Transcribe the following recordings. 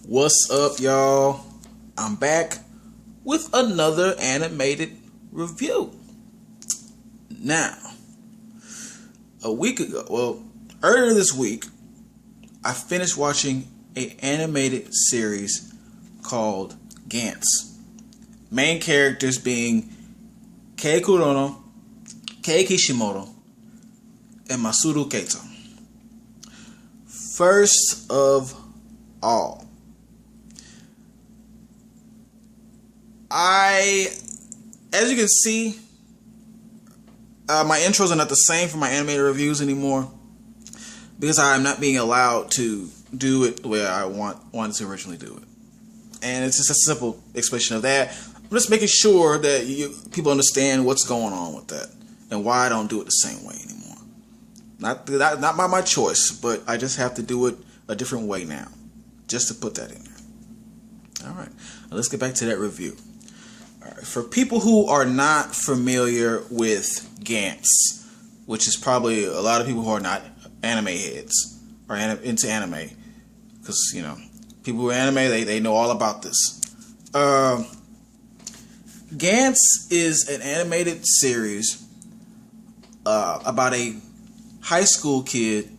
What's up, y'all? I'm back with another animated review. Now, a week ago, earlier this week, I finished watching an animated series called Gantz. Main characters being Kei Kurono, Kei Kishimoto, and Masaru Keito. First of all, as you can see, my intros are not the same for my animated reviews anymore because I am not being allowed to do it the way I wanted to originally do it. And it's just a simple explanation of that. I'm just making sure that people understand what's going on with that and why I don't do it the same way anymore. Not by my choice, but I just have to do it a different way now, just to put that in there. All right, now let's get back to that review. All right, for people who are not familiar with Gantz, which is probably a lot of people who are not anime heads or into anime, because people who are anime, they know all about this. Gantz is an animated series about a high school kid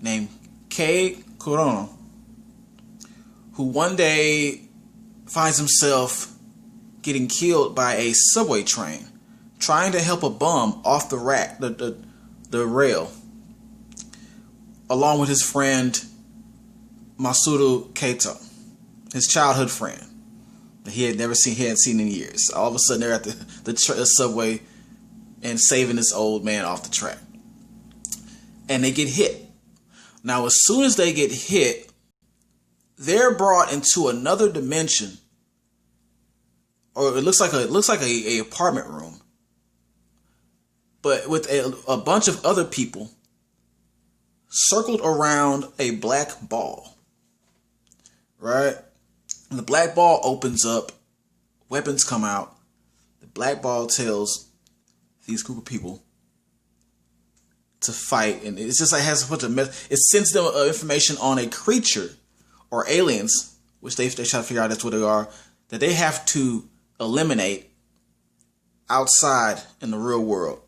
named Kei Kurono, who one day finds himself getting killed by a subway train trying to help a bum off the rail, along with his friend Masaru Keito, his childhood friend that he hadn't seen in years. All of a sudden they're at the subway and saving this old man off the track. And they get hit. Now, as soon as they get hit, they're brought into another dimension, or it looks like a apartment room, but with a bunch of other people circled around a black ball. Right? And the black ball opens up, weapons come out. The black ball tells these group of people to fight, and it's just like has a bunch of it sends them information on a creature or aliens, which they try to figure out that's what they are, that they have to eliminate outside in the real world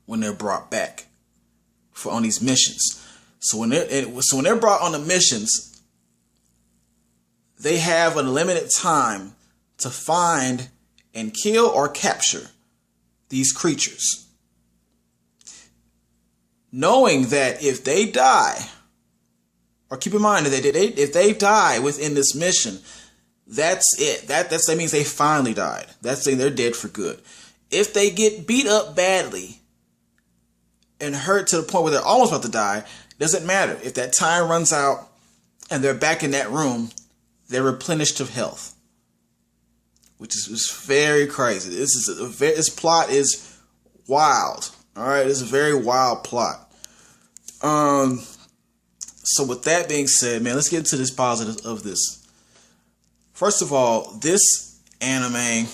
when they're brought back on these missions. So when they're brought on the missions, they have a limited time to find and kill or capture these creatures, knowing that if they die, or keep in mind that if they die within this mission, that's it. That means they finally died. That's saying they're dead for good. If they get beat up badly and hurt to the point where they're almost about to die, doesn't matter. If that time runs out and they're back in that room, they're replenished of health, which is very crazy. This plot is wild. All right, it's a very wild plot. So with that being said, man, let's get into this positive of this. First of all, this anime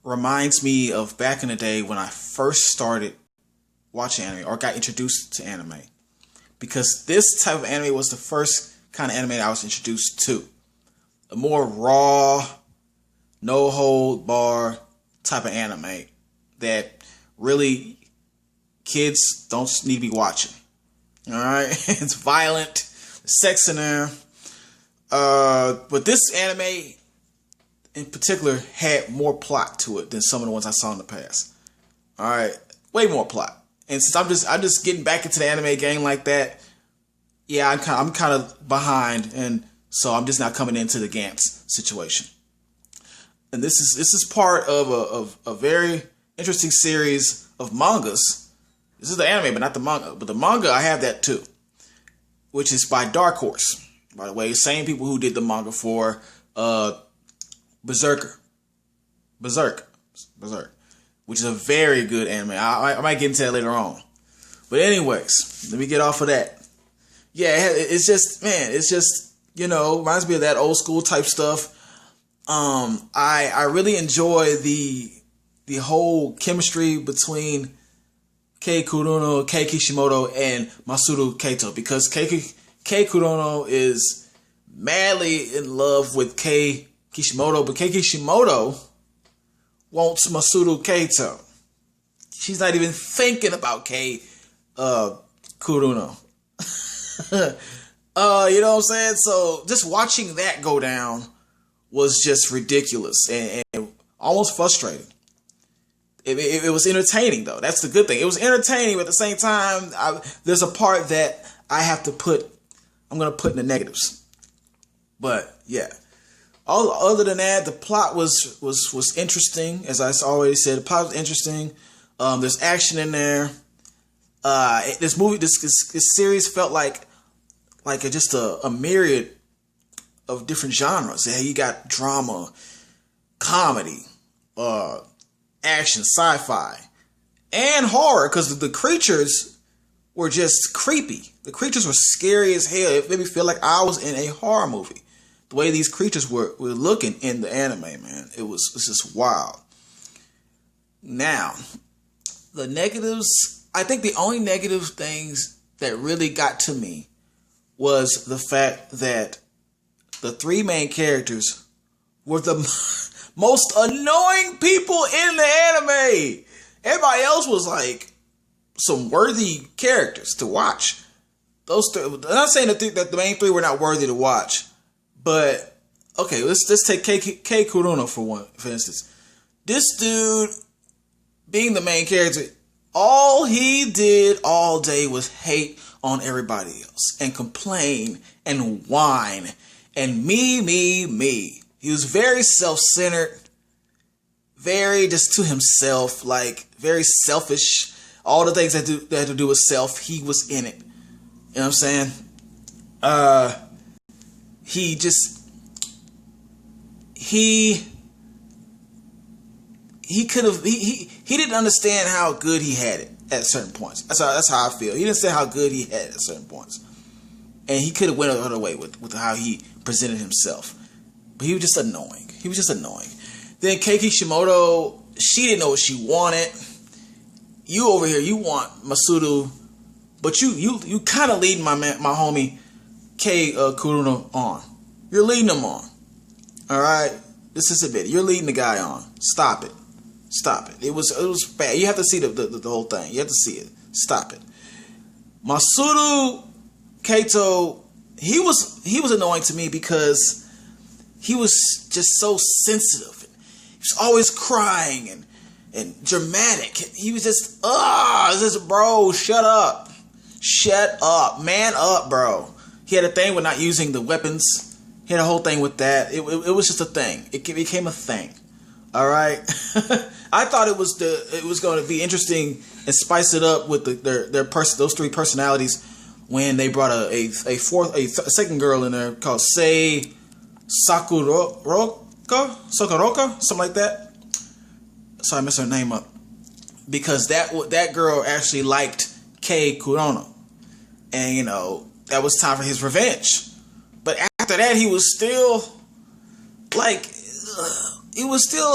reminds me of back in the day when I first started watching anime or got introduced to anime, because this type of anime was the first kind of anime I was introduced to. A more raw, no hold bar type of anime that really kids don't need to be watching. All right, it's violent, sex in there. But this anime in particular had more plot to it than some of the ones I saw in the past. All right, way more plot. And since I'm just getting back into the anime game like that, yeah, I'm kind of behind, and so I'm just not coming into the Gantz situation. And this is part of a very interesting series of mangas. This is the anime, but not the manga. But the manga, I have that too, which is by Dark Horse. By the way, same people who did the manga for Berserk, which is a very good anime. I might get into that later on. But anyways, let me get off of that. Yeah, it's just reminds me of that old school type stuff. I really enjoy the whole chemistry between Kei Kurono, Kei Kishimoto, and Masaru Keito, because Kei Kurono is madly in love with Kei Kishimoto, but Kei Kishimoto wants Masaru Kato. She's not even thinking about Kei Kuruno. You know what I'm saying? So just watching that go down was just ridiculous and almost frustrating. It was entertaining, though. That's the good thing. It was entertaining, but at the same time, there's a part that I'm going to put in the negatives. But yeah, other than that, the plot was interesting. As I already said, the plot was interesting. There's action in there. This series felt like just a myriad of different genres. Yeah, you got drama, comedy, action, sci-fi, and horror, because the creatures were just creepy. The creatures were scary as hell. It made me feel like I was in a horror movie. The way these creatures were looking in the anime, man, it was just wild. Now, the negatives, I think the only negative things that really got to me was the fact that the three main characters were the most annoying people in the anime. Everybody else was like some worthy characters to watch. Those three, I'm not saying that the main three were not worthy to watch, but okay, let's take Kei Kuruno for instance. This dude, being the main character, all he did all day was hate on everybody else and complain and whine and me. He was very self-centered, very just to himself, like very selfish. All the things that had to do with self, he was in it. You know what I'm saying? He didn't understand how good he had it at certain points. That's how I feel. He didn't understand how good he had it at certain points, and he could have went another way with how he presented himself. But he was just annoying. Then Kei Kishimoto, she didn't know what she wanted. You over here, you want Masaru, but you kind of leading my homie Kei Kuruno on. You're leading him on. All right, this is a bit. You're leading the guy on. Stop it. It was bad. You have to see the whole thing. You have to see it. Stop it. Masaru Kato, he was annoying to me because he was just so sensitive. He was always crying and dramatic. He was just, bro, shut up. Man up, bro. He had a thing with not using the weapons. He had a whole thing with that. It was just a thing. It became a thing. All right. I thought it was going to be interesting and spice it up with those three personalities when they brought a second girl in there called Sei Sakuroka, something like that. Sorry, I messed her name up. Because that girl actually liked Kei Kuruno, and that was time for his revenge. But after that, he was still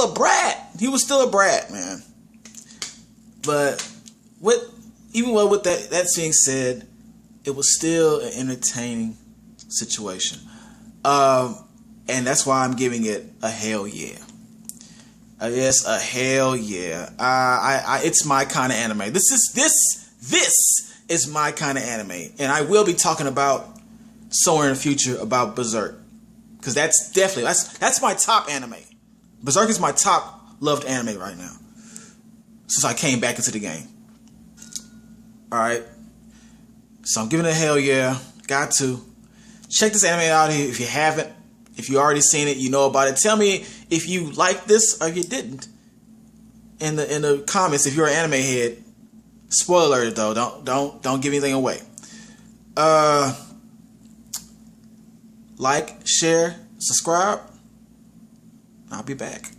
a brat. He was still a brat, man. But with that being said, it was still an entertaining situation. And that's why I'm giving it a hell yeah. Yes, a hell yeah. It's my kind of anime. This is my kind of anime, and I will be talking about somewhere in the future about Berserk, because that's my top anime. Berserk is my top loved anime right now since I came back into the game. All right, so I'm giving it a hell yeah. Got to check this anime out if you haven't. If you already seen it, you know about it. Tell me if you liked this or if you didn't in the comments. If you're an anime head, spoiler alert though. Don't give anything away. Like, share, subscribe. I'll be back.